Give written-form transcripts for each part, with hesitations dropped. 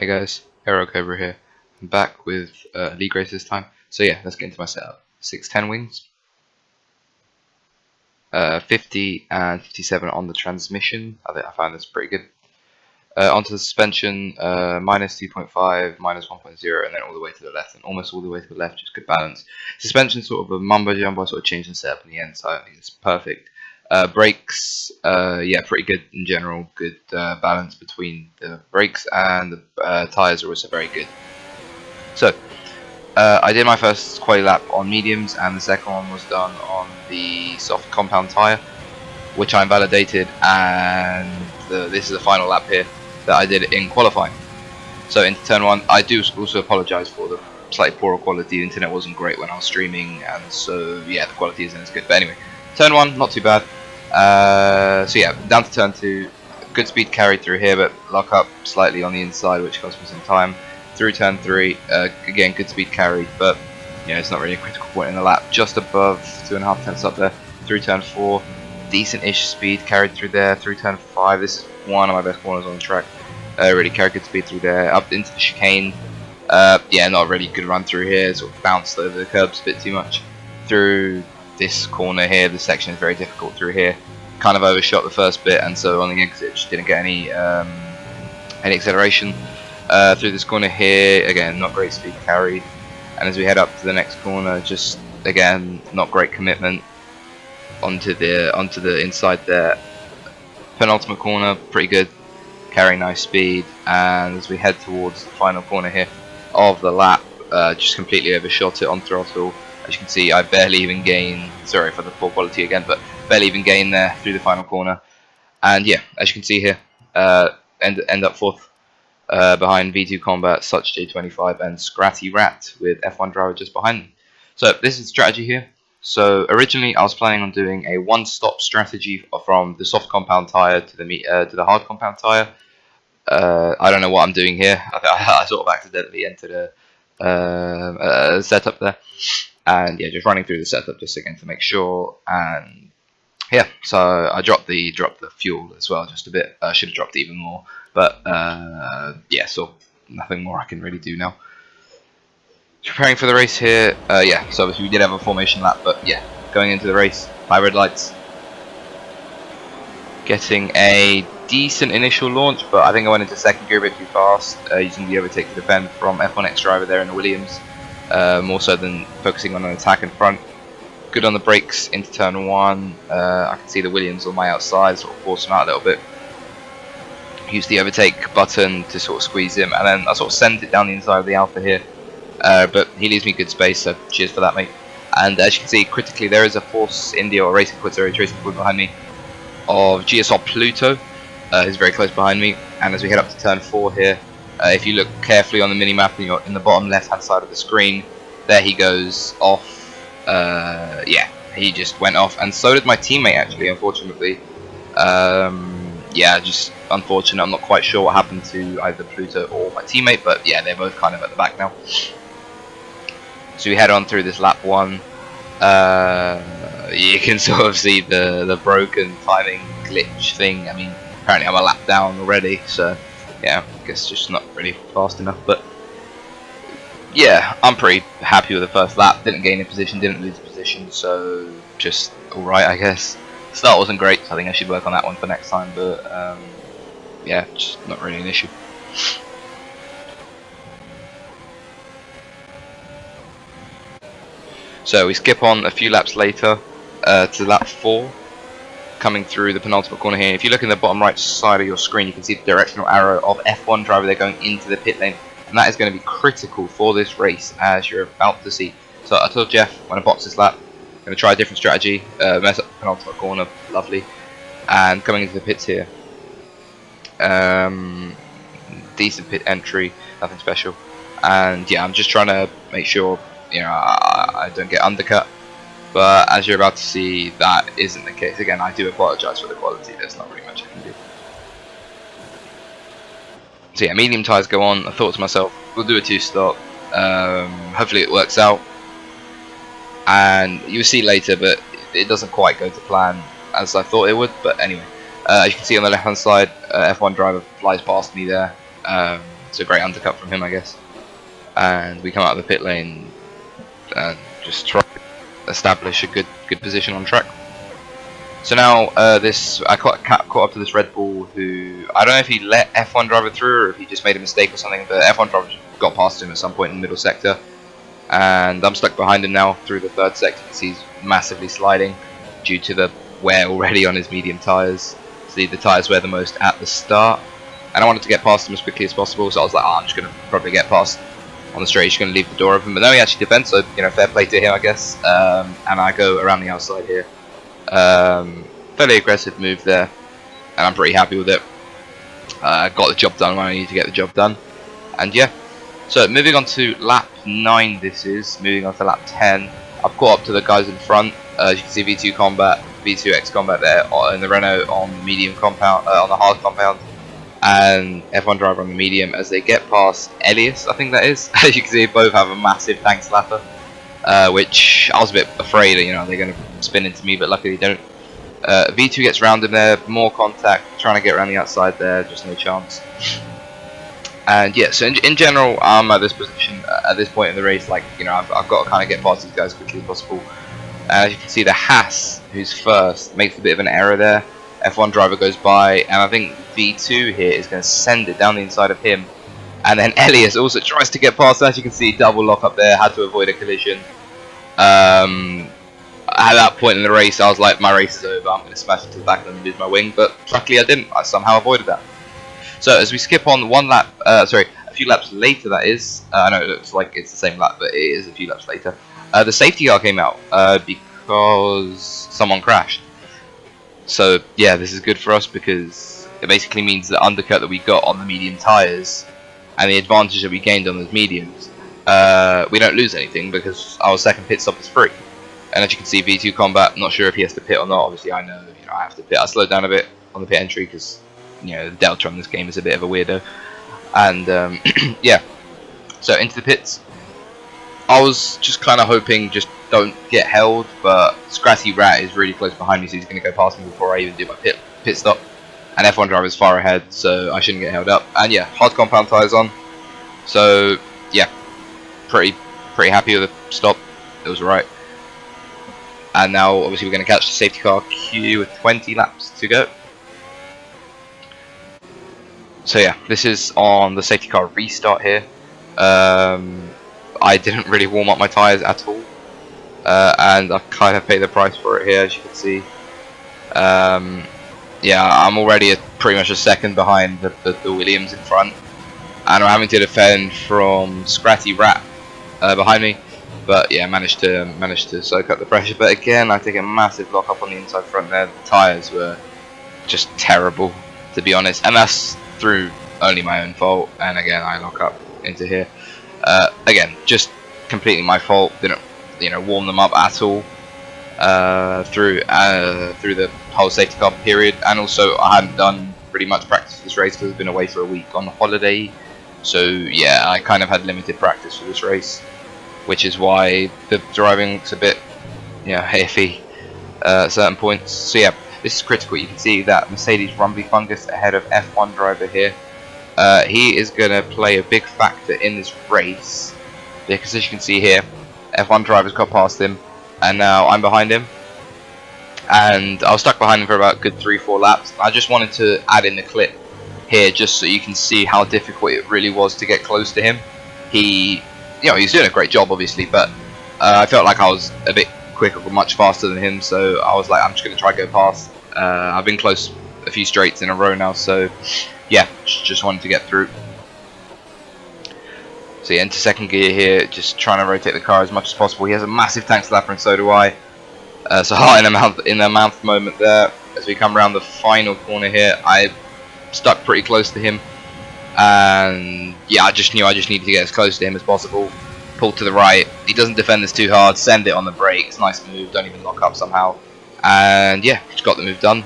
Hey guys, Eric over here. I'm back with league race this time. So yeah, let's get into my setup. 610 wings, 50 and 57 on the transmission. I found this pretty good. Onto the suspension, minus 2.5, minus 1.0, and then all the way to the left, and almost all the way to the left, just good balance. Suspension sort of a mumbo jumbo, sort of changed the setup in the end, so I think it's perfect. Brakes, yeah, pretty good in general. Good balance between the brakes and the tyres are also very good. So, I did my first quali lap on mediums, and the second one was done on the soft compound tyre, which I invalidated, and this is the final lap here that I did in qualifying. So into turn one, I do also apologise for the slightly poorer quality. The internet wasn't great when I was streaming, and so yeah, the quality isn't as good. But anyway, turn one, not too bad. So yeah, down to turn two, good speed carried through here, but lock up slightly on the inside, which cost me some time. Through turn three, again good speed carried, but you know, it's not really a critical point in the lap. Just above 2.5 tenths up there. Through turn four, decent-ish speed carried through there. Through turn five, this is one of my best corners on the track. Really carried good speed through there. Up into the chicane. Yeah, not a really good run through here. Sort of bounced over the curbs a bit too much. Through this corner here, this section is very difficult through here. Kind of overshot the first bit, and so on the exit just didn't get any acceleration. Through this corner here, again, not great speed carried. And as we head up to the next corner, just again, not great commitment onto the inside there. Penultimate corner, pretty good, carrying nice speed. And as we head towards the final corner here of the lap, just completely overshot it on throttle. As you can see, I barely even gain. Sorry for the poor quality again, but barely even gain there through the final corner. And yeah, as you can see here, end up fourth. Behind V2 Combat, Such J25, and Scratty Rat with F1 driver just behind me. So this is the strategy here. So originally I was planning on doing a one-stop strategy from the soft compound tire to the hard compound tire. I don't know what I'm doing here. I sort of accidentally entered a setup there, and yeah, just running through the setup just again to make sure. And yeah, so I dropped the fuel as well just a bit. I should have dropped it even more, but yeah, so nothing more I can really do now. Preparing for the race here, yeah, so obviously we did have a formation lap, but yeah, going into the race, high red lights. Getting a decent initial launch, but I think I went into second gear a bit too fast, using the overtake to defend from F1X driver there in the Williams, more so than focusing on an attack in front. Good on the brakes into turn one. I can see the Williams on my outside, sort of force him out a little bit. Use the overtake button to sort of squeeze him, and then I sort of send it down the inside of the Alpha here. But he leaves me good space, so cheers for that, mate. And as you can see, critically, there is a Force India or Racing Point behind me of GSR Pluto. He's very close behind me. And as we head up to turn 4 here, if you look carefully on the mini-map in the bottom left-hand side of the screen, there he goes off. Yeah, he just went off, and so did my teammate actually, unfortunately. Yeah, just unfortunate. I'm not quite sure what happened to either Pluto or my teammate, but yeah, they're both kind of at the back now. So we head on through this lap 1. You can sort of see the broken timing glitch thing. I mean, apparently I'm a lap down already, so yeah, I guess just not really fast enough. But yeah, I'm pretty happy with the first lap. Didn't gain a position, didn't lose a position, so just alright, I guess. Start wasn't great, so I think I should work on that one for next time, but yeah, just not really an issue. So we skip on a few laps later to lap 4, coming through the penultimate corner here. If you look in the bottom right side of your screen, you can see the directional arrow of F1 driver. They're going into the pit lane, and that is going to be critical for this race, as you're about to see. So I told Jeff when I boxed this lap, I'm going to try a different strategy, mess up the penultimate corner, lovely, and coming into the pits here. Decent pit entry, nothing special, and yeah, I'm just trying to make sure, you know, I don't get undercut. But as you're about to see, that isn't the case. Again, I do apologise for the quality. There's not really much I can do. So yeah, medium tyres go on. I thought to myself, we'll do a 2-stop. Hopefully it works out. And you'll see later, but it doesn't quite go to plan as I thought it would. But anyway, as you can see on the left hand side, F1 driver flies past me there. It's a great undercut from him, I guess. And we come out of the pit lane and just try to establish a good position on track. So now I caught up to this Red Bull who, I don't know if he let F1 driver through or if he just made a mistake or something, but F1 driver got past him at some point in the middle sector. And I'm stuck behind him now through the third sector because he's massively sliding due to the wear already on his medium tyres. See, the tyres wear the most at the start. And I wanted to get past him as quickly as possible, so I was like, I'm just going to probably get past on the straight, he's going to leave the door open. But no, he actually defends, so, you know, fair play to him, I guess. And I go around the outside here. Fairly aggressive move there, and I'm pretty happy with it. Got the job done when I need to get the job done. And yeah, so moving on to lap 9 this is, moving on to lap 10. I've caught up to the guys in front. As you can see, V2 Combat, V2X Combat there, in the Renault on the medium compound, on the hard compound, and F1 driver on the medium as they get past Elias, I think that is. As you can see, both have a massive tank slapper, which I was a bit afraid, you know, they're going to spin into me, but luckily they don't. V2 gets round him there, more contact, trying to get around the outside there, just no chance. And yeah, so in general, I'm at this position, at this point in the race, like, you know, I've got to kind of get past these guys as quickly as possible. As you can see, the Haas, who's first, makes a bit of an error there. F1 driver goes by, and I think V2 here is going to send it down the inside of him. And then Elias also tries to get past, as you can see, double lock up there, had to avoid a collision. At that point in the race, I was like, my race is over, I'm going to smash into the back of them and lose my wing, but luckily I didn't, I somehow avoided that. So as we skip on a few laps later that is, I know it looks like it's the same lap, but it is a few laps later, the safety car came out because someone crashed. So yeah, this is good for us because it basically means the undercut that we got on the medium tyres and the advantage that we gained on those mediums, we don't lose anything because our second pit stop is free. And as you can see, V2 Combat, not sure if he has to pit or not. Obviously, I know, you know, I have to pit. I slowed down a bit on the pit entry because, you know, the delta on this game is a bit of a weirdo. And yeah, so into the pits. I was just kind of hoping just don't get held, but Scratty Rat is really close behind me, so he's going to go past me before I even do my pit stop. And F1 driver is far ahead, so I shouldn't get held up. And yeah, hard compound tyres on. So yeah, pretty happy with the stop. It was alright. And now, obviously, we're going to catch the safety car queue with 20 laps to go. So yeah, this is on the safety car restart here. I didn't really warm up my tyres at all. And I kind of paid the price for it here, as you can see. Yeah, I'm already pretty much a second behind the Williams in front. And I'm having to defend from Scratty Rat behind me. But yeah, managed to soak up the pressure. But again, I take a massive lock up on the inside front there. The tyres were just terrible, to be honest, and that's through only my own fault. And again, I lock up into here. Again, just completely my fault. Didn't, you know, warm them up at all through the whole safety car period. And also, I hadn't done pretty much practice for this race because I've been away for a week on holiday. So yeah, I kind of had limited practice for this race, which is why the driving's a bit, you know, iffy at certain points. So yeah, this is critical. You can see that Mercedes Rumbly Fungus ahead of F1 driver here. He is going to play a big factor in this race because, as you can see here, F1 driver's got past him, and now I'm behind him. And I was stuck behind him for about a good 3-4 laps. I just wanted to add in the clip here just so you can see how difficult it really was to get close to him. He, you know, he's doing a great job, obviously, but I felt like I was a bit quicker, much faster than him, so I was like, I'm just going to try to go past. I've been close a few straights in a row now, so yeah, just wanted to get through. So yeah, into second gear here, just trying to rotate the car as much as possible. He has a massive tank slapper, and so do I. So heart in the mouth moment there. As we come around the final corner here, I stuck pretty close to him, and yeah, I just knew I just needed to get as close to him as possible. Pull to the right. He doesn't defend this too hard. Send it on the brakes. Nice move. Don't even lock up somehow. And yeah, just got the move done.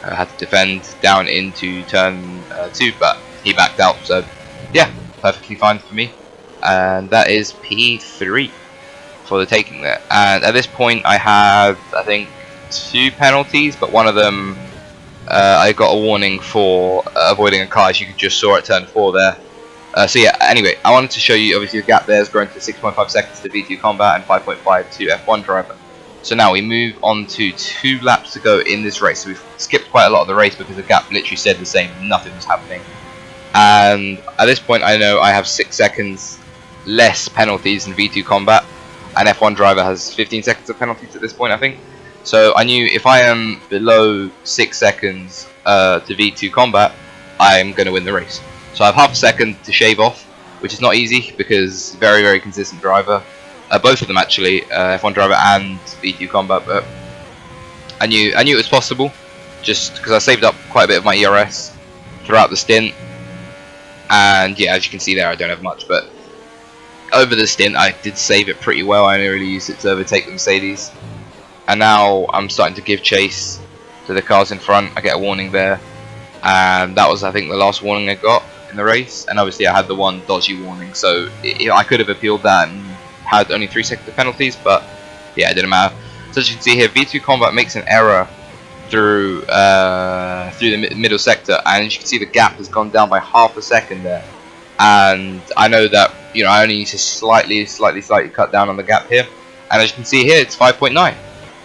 I had to defend down into turn 2, but he backed out. So yeah, perfectly fine for me. And that is P3 for the taking there. And at this point, I have, I think, 2 penalties, but one of them I got a warning for avoiding a car, as you just saw at turn 4 there. So yeah, anyway, I wanted to show you, obviously the gap there has grown to 6.5 seconds to V2 Combat and 5.5 to F1 Driver. So now we move on to 2 laps to go in this race. So we've skipped quite a lot of the race because the gap literally stayed the same, nothing was happening. And at this point I know I have 6 seconds less penalties than V2 Combat, and F1 Driver has 15 seconds of penalties at this point, I think. So I knew if I am below 6 seconds to V2 Combat, I'm going to win the race. So I have half a second to shave off, which is not easy because very consistent driver. Both of them actually, F1 Driver and V2 Combat, but I knew it was possible just because I saved up quite a bit of my ERS throughout the stint. And yeah, as you can see there, I don't have much, but over the stint I did save it pretty well. I only really used it to overtake the Mercedes. And now I'm starting to give chase to the cars in front. I get a warning there, and that was, I think, the last warning I got in the race. And obviously I had the one dodgy warning, so I could have appealed that and had only 3 seconds of penalties, but yeah, it didn't matter. So as you can see here, V2 Combat makes an error through the middle sector, and as you can see the gap has gone down by half a second there. And I know that, you know, I only need to slightly cut down on the gap here, and as you can see here, it's 5.9.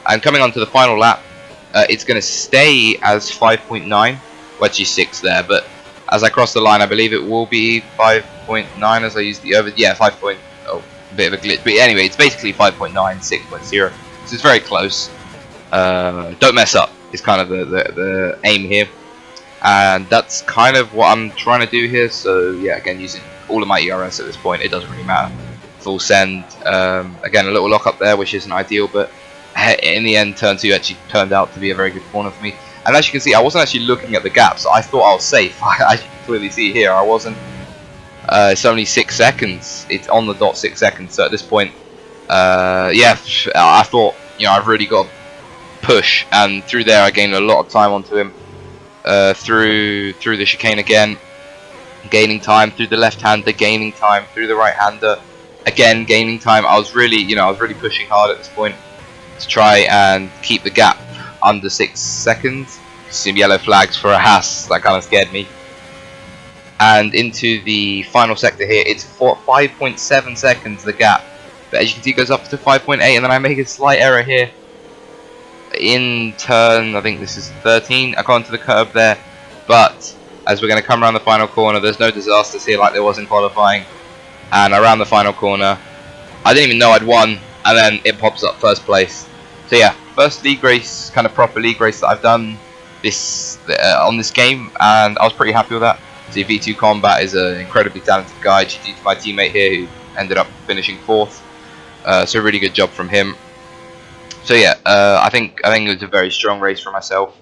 And coming on to the final lap, it's going to stay as 5.9, well, actually 6 there, but as I cross the line, I believe it will be 5.9 as I use the over. Yeah, 5. Oh, a bit of a glitch, but anyway, it's basically 5.9, 6.0, so it's very close. Don't mess up is kind of the aim here, and that's kind of what I'm trying to do here. So yeah, again, using all of my ERS at this point, it doesn't really matter. Full send, again, a little lock up there, which isn't ideal, but in the end, turn 2 actually turned out to be a very good corner for me. And as you can see, I wasn't actually looking at the gap, so I thought I was safe. As you can clearly see here, I wasn't. It's only 6 seconds. It's on the dot 6 seconds. So at this point, yeah, I thought, you know, I've really got to push, and through there I gained a lot of time onto him. Through the chicane again, gaining time, through the left-hander, gaining time, through the right-hander, again gaining time. I was really, you know, I was really pushing hard at this point to try and keep the gap under 6 seconds. Some yellow flags for a Haas, that kind of scared me. And into the final sector here, it's for 5.7 seconds the gap, but as you can see it goes up to 5.8, and then I make a slight error here in turn, I think this is 13, I got onto the curve there, but as we're going to come around the final corner, there's no disasters here like there was in qualifying, and around the final corner, I didn't even know I'd won, and then it pops up first place. So yeah, first league race, kind of proper league race that I've done this on this game, and I was pretty happy with that. So V2 Combat is an incredibly talented guy. GG to my teammate here who ended up finishing 4th. So a really good job from him. So yeah, I think it was a very strong race for myself.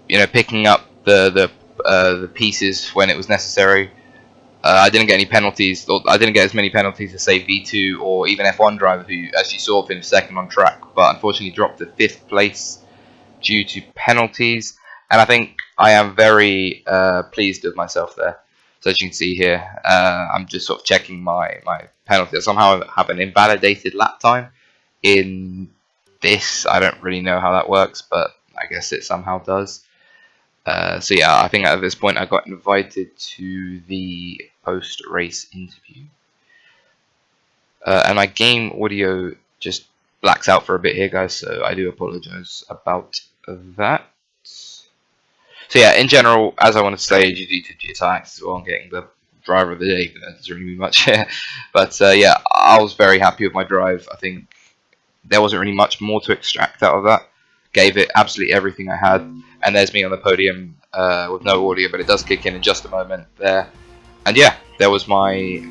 You know, picking up the pieces when it was necessary. I didn't get any penalties, or I didn't get as many penalties as say V2 or even F1 Driver, who, as you saw, finished 2nd on track, but unfortunately dropped to 5th place due to penalties. And I think I am very pleased with myself there. So as you can see here, I'm just sort of checking my penalty. I somehow have an invalidated lap time in this. I don't really know how that works, but I guess it somehow does. So yeah, I think at this point I got invited to the post-race interview. And my game audio just blacks out for a bit here, guys, so I do apologize about that. So yeah, in general, as I want to say, GG to GSR as well on getting the driver of the day, but that doesn't really mean much. But yeah, I was very happy with my drive. I think there wasn't really much more to extract out of that. Gave it absolutely everything I had, and there's me on the podium with no audio, but it does kick in just a moment there. And yeah, there was my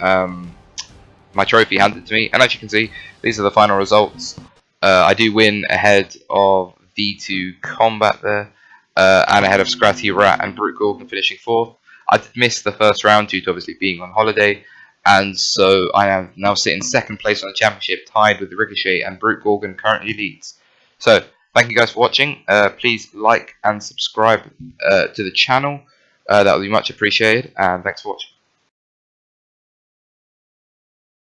my trophy handed to me, and as you can see, these are the final results. I do win ahead of V2 Combat there, and ahead of Scratty Rat and Brute Gorgon finishing 4th. I did miss the first round due to obviously being on holiday, and so I am now sitting 2nd place on the championship, tied with Ricochet, and Brute Gorgon currently leads. So thank you guys for watching. Please like and subscribe to the channel. That would be much appreciated, and thanks for watching.